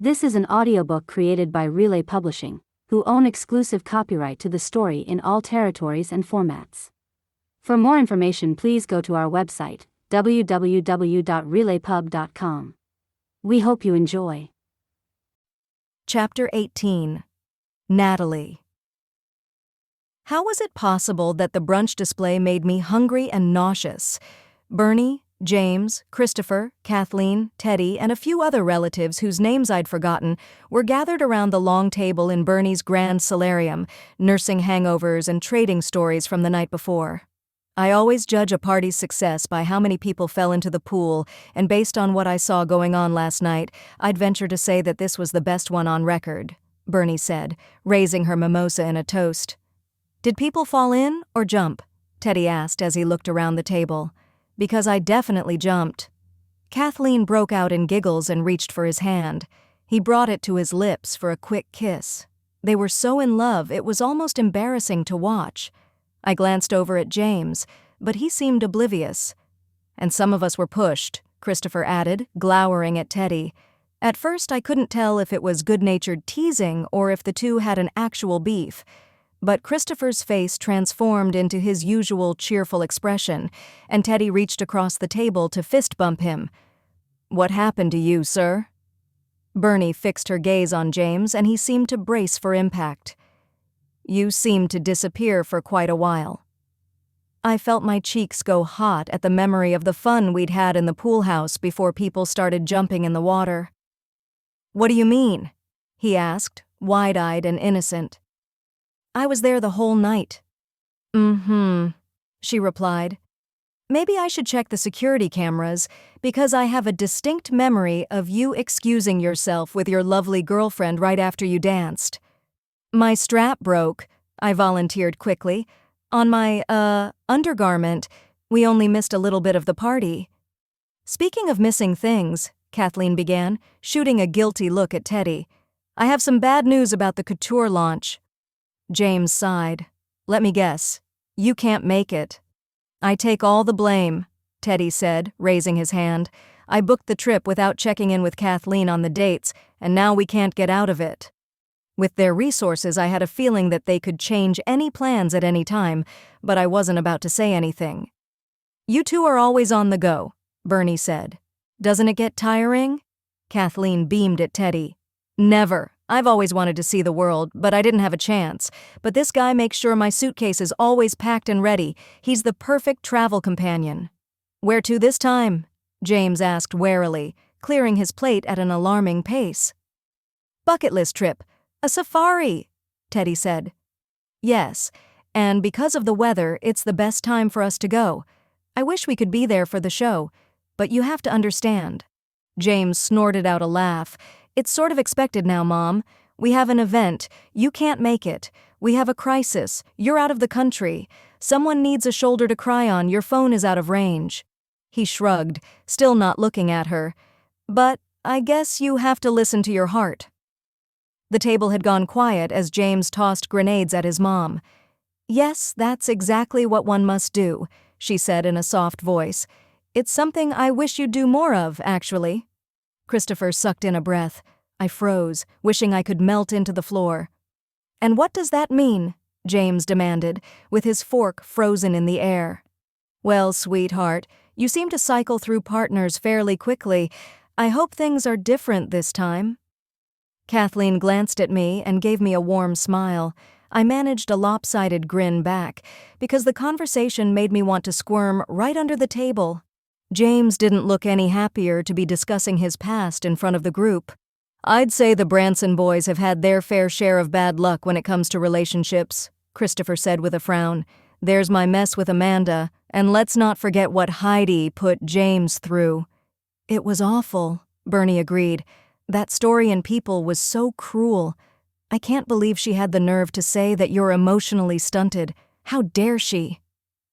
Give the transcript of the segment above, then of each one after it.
This is an audiobook created by Relay Publishing, who own exclusive copyright to the story in all territories and formats. For more information, please go to our website, www.relaypub.com. We hope you enjoy. Chapter 18. Natalie. How was it possible that the brunch display made me hungry and nauseous? Bernie, James, Christopher, Kathleen, Teddy, and a few other relatives whose names I'd forgotten were gathered around the long table in Bernie's grand solarium, nursing hangovers and trading stories from the night before. I always judge a party's success by how many people fell into the pool, and based on what I saw going on last night, I'd venture to say that this was the best one on record, Bernie said, raising her mimosa in a toast. Did people fall in or jump? Teddy asked as he looked around the table. Because I definitely jumped. Kathleen broke out in giggles and reached for his hand. He brought it to his lips for a quick kiss. They were so in love it was almost embarrassing to watch. I glanced over at James, but he seemed oblivious. And some of us were pushed, Christopher added, glowering at Teddy. At first I couldn't tell if it was good-natured teasing or if the two had an actual beef. But Christopher's face transformed into his usual cheerful expression, and Teddy reached across the table to fist bump him. "What happened to you, sir?" Bernie fixed her gaze on James, and he seemed to brace for impact. "You seemed to disappear for quite a while." I felt my cheeks go hot at the memory of the fun we'd had in the pool house before people started jumping in the water. "What do you mean?" he asked, wide-eyed and innocent. "I was there the whole night." She replied. "Maybe I should check the security cameras, because I have a distinct memory of you excusing yourself with your lovely girlfriend right after you danced." "My strap broke," I volunteered quickly. "On my, undergarment. We only missed a little bit of the party." "Speaking of missing things," Kathleen began, shooting a guilty look at Teddy, "I have some bad news about the couture launch." James sighed. "Let me guess. You can't make it." "I take all the blame," Teddy said, raising his hand. "I booked the trip without checking in with Kathleen on the dates, and now we can't get out of it." With their resources, I had a feeling that they could change any plans at any time, but I wasn't about to say anything. "You two are always on the go," Bernie said. "Doesn't it get tiring?" Kathleen beamed at Teddy. "Never. I've always wanted to see the world, but I didn't have a chance. But this guy makes sure my suitcase is always packed and ready. He's the perfect travel companion." "Where to this time?" James asked warily, clearing his plate at an alarming pace. "Bucket list trip. A safari," Teddy said. "Yes, and because of the weather, it's the best time for us to go. I wish we could be there for the show, but you have to understand." James snorted out a laugh. "It's sort of expected now, Mom. We have an event. You can't make it. We have a crisis. You're out of the country. Someone needs a shoulder to cry on. Your phone is out of range." He shrugged, still not looking at her. "But I guess you have to listen to your heart." The table had gone quiet as James tossed grenades at his mom. "Yes, that's exactly what one must do," she said in a soft voice. "It's something I wish you'd do more of, actually." Christopher sucked in a breath. I froze, wishing I could melt into the floor. "And what does that mean?" James demanded, with his fork frozen in the air. "Well, sweetheart, you seem to cycle through partners fairly quickly. I hope things are different this time." Kathleen glanced at me and gave me a warm smile. I managed a lopsided grin back, because the conversation made me want to squirm right under the table. James didn't look any happier to be discussing his past in front of the group. "I'd say the Branson boys have had their fair share of bad luck when it comes to relationships," Christopher said with a frown. "There's my mess with Amanda, and let's not forget what Heidi put James through." "It was awful," Bernie agreed. "That story in People was so cruel. I can't believe she had the nerve to say that you're emotionally stunted. How dare she?"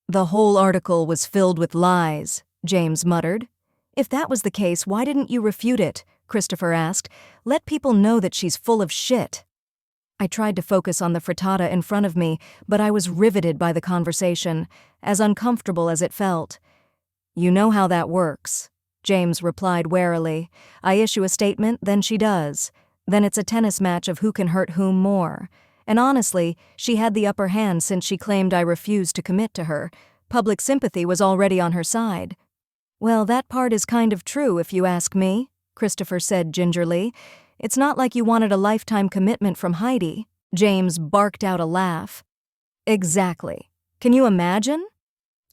"The whole article was filled with lies," James muttered. "If that was the case, why didn't you refute it?" Christopher asked. "Let people know that she's full of shit." I tried to focus on the frittata in front of me, but I was riveted by the conversation, as uncomfortable as it felt. "You know how that works," James replied warily. I issue a statement, then she does. Then it's a tennis match of who can hurt whom more. And honestly, she had the upper hand since she claimed I refused to commit to her. Public sympathy was already on her side. Well, that part is kind of true if you ask me, Christopher said gingerly. It's not like you wanted a lifetime commitment from Heidi. James barked out a laugh. Exactly. Can you imagine?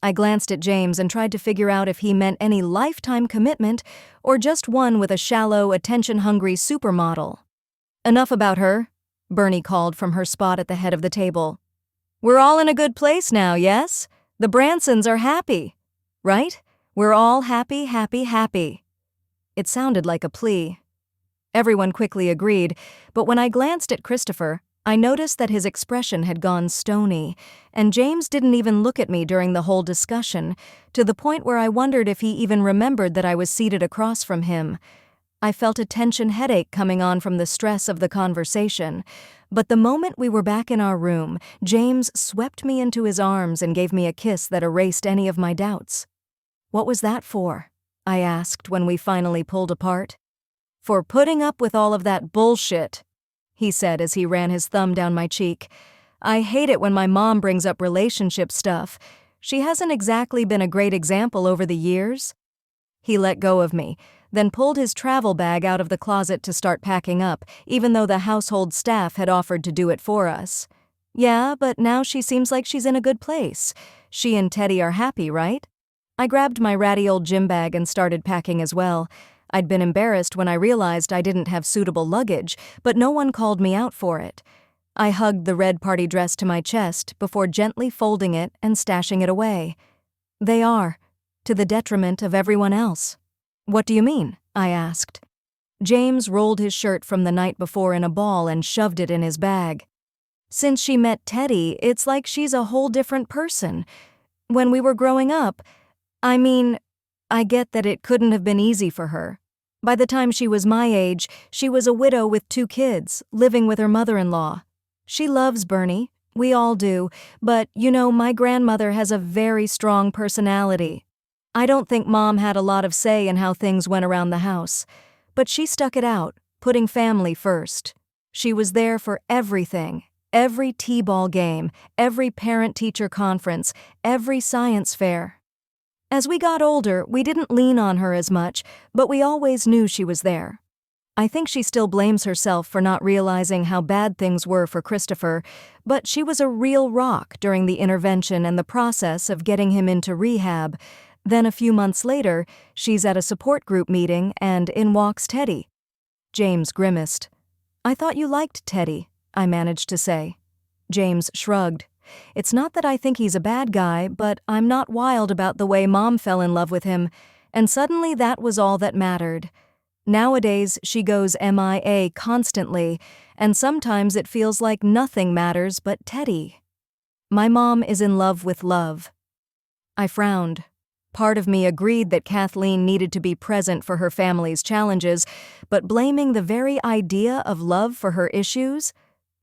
I glanced at James and tried to figure out if he meant any lifetime commitment or just one with a shallow, attention-hungry supermodel. Enough about her, Bernie called from her spot at the head of the table. We're all in a good place now, yes? The Bransons are happy, right? We're all happy, happy, happy. It sounded like a plea. Everyone quickly agreed, but when I glanced at Christopher, I noticed that his expression had gone stony, and James didn't even look at me during the whole discussion, to the point where I wondered if he even remembered that I was seated across from him. I felt a tension headache coming on from the stress of the conversation, but the moment we were back in our room, James swept me into his arms and gave me a kiss that erased any of my doubts. What was that for? I asked when we finally pulled apart. For putting up with all of that bullshit, he said as he ran his thumb down my cheek. I hate it when my mom brings up relationship stuff. She hasn't exactly been a great example over the years. He let go of me, then pulled his travel bag out of the closet to start packing up, even though the household staff had offered to do it for us. Yeah, but now she seems like she's in a good place. She and Teddy are happy, right? I grabbed my ratty old gym bag and started packing as well. I'd been embarrassed when I realized I didn't have suitable luggage, but no one called me out for it. I hugged the red party dress to my chest before gently folding it and stashing it away. They are, to the detriment of everyone else. What do you mean? I asked. James rolled his shirt from the night before in a ball and shoved it in his bag. Since she met Teddy, it's like she's a whole different person. When we were growing up, I get that it couldn't have been easy for her. By the time she was my age, she was a widow with 2 kids, living with her mother-in-law. She loves Bernie, we all do, but, my grandmother has a very strong personality. I don't think Mom had a lot of say in how things went around the house, but she stuck it out, putting family first. She was there for everything, every T-ball game, every parent-teacher conference, every science fair. As we got older, we didn't lean on her as much, but we always knew she was there. I think she still blames herself for not realizing how bad things were for Christopher, but she was a real rock during the intervention and the process of getting him into rehab. Then a few months later, she's at a support group meeting and in walks Teddy. James grimaced. I thought you liked Teddy, I managed to say. James shrugged. It's not that I think he's a bad guy, but I'm not wild about the way Mom fell in love with him, and suddenly that was all that mattered. Nowadays, she goes MIA constantly, and sometimes it feels like nothing matters but Teddy. My mom is in love with love. I frowned. Part of me agreed that Kathleen needed to be present for her family's challenges, but blaming the very idea of love for her issues?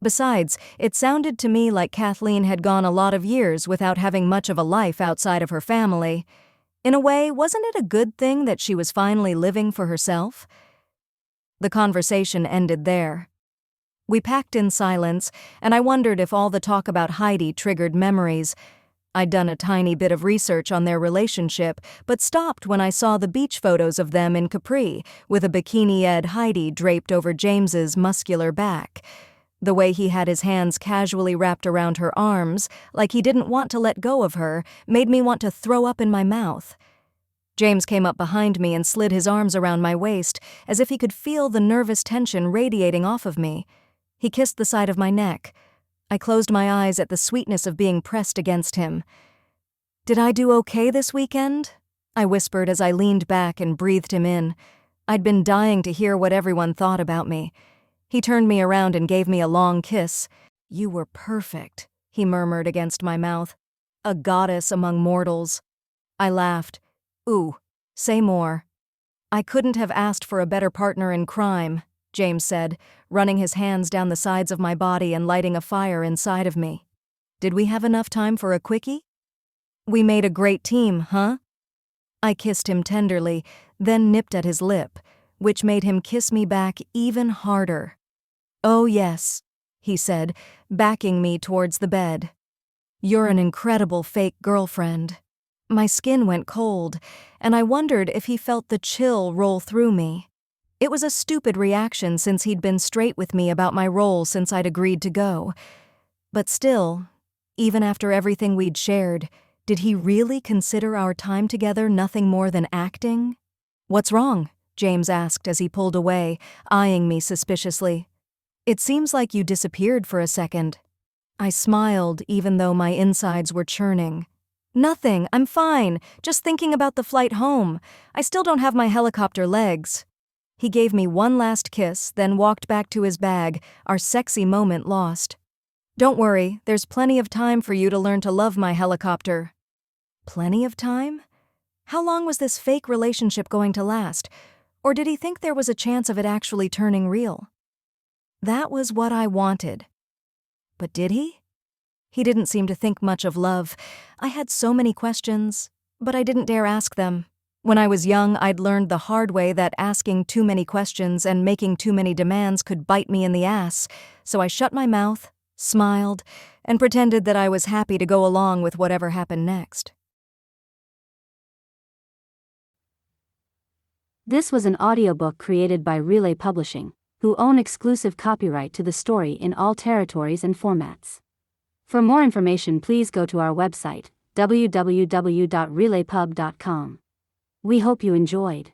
Besides, it sounded to me like Kathleen had gone a lot of years without having much of a life outside of her family. In a way, wasn't it a good thing that she was finally living for herself? The conversation ended there. We packed in silence, and I wondered if all the talk about Heidi triggered memories. I'd done a tiny bit of research on their relationship, but stopped when I saw the beach photos of them in Capri, with a bikini-ed Heidi draped over James's muscular back. The way he had his hands casually wrapped around her arms, like he didn't want to let go of her, made me want to throw up in my mouth. James came up behind me and slid his arms around my waist, as if he could feel the nervous tension radiating off of me. He kissed the side of my neck. I closed my eyes at the sweetness of being pressed against him. Did I do okay this weekend? I whispered as I leaned back and breathed him in. I'd been dying to hear what everyone thought about me. He turned me around and gave me a long kiss. You were perfect, he murmured against my mouth. A goddess among mortals. I laughed. Ooh, say more. I couldn't have asked for a better partner in crime, James said, running his hands down the sides of my body and lighting a fire inside of me. Did we have enough time for a quickie? We made a great team, huh? I kissed him tenderly, then nipped at his lip, which made him kiss me back even harder. "Oh yes," he said, backing me towards the bed. "You're an incredible fake girlfriend." My skin went cold, and I wondered if he felt the chill roll through me. It was a stupid reaction since he'd been straight with me about my role since I'd agreed to go. But still, even after everything we'd shared, did he really consider our time together nothing more than acting? "What's wrong?" James asked as he pulled away, eyeing me suspiciously. "It seems like you disappeared for a second." I smiled even though my insides were churning. "Nothing, I'm fine, just thinking about the flight home. I still don't have my helicopter legs." He gave me one last kiss, then walked back to his bag, our sexy moment lost. "Don't worry, there's plenty of time for you to learn to love my helicopter." Plenty of time? How long was this fake relationship going to last? Or did he think there was a chance of it actually turning real? That was what I wanted. But did he? He didn't seem to think much of love. I had so many questions, but I didn't dare ask them. When I was young, I'd learned the hard way that asking too many questions and making too many demands could bite me in the ass, so I shut my mouth, smiled, and pretended that I was happy to go along with whatever happened next. This was an audiobook created by Relay Publishing, who own exclusive copyright to the story in all territories and formats. For more information, please go to our website, www.relaypub.com. We hope you enjoyed.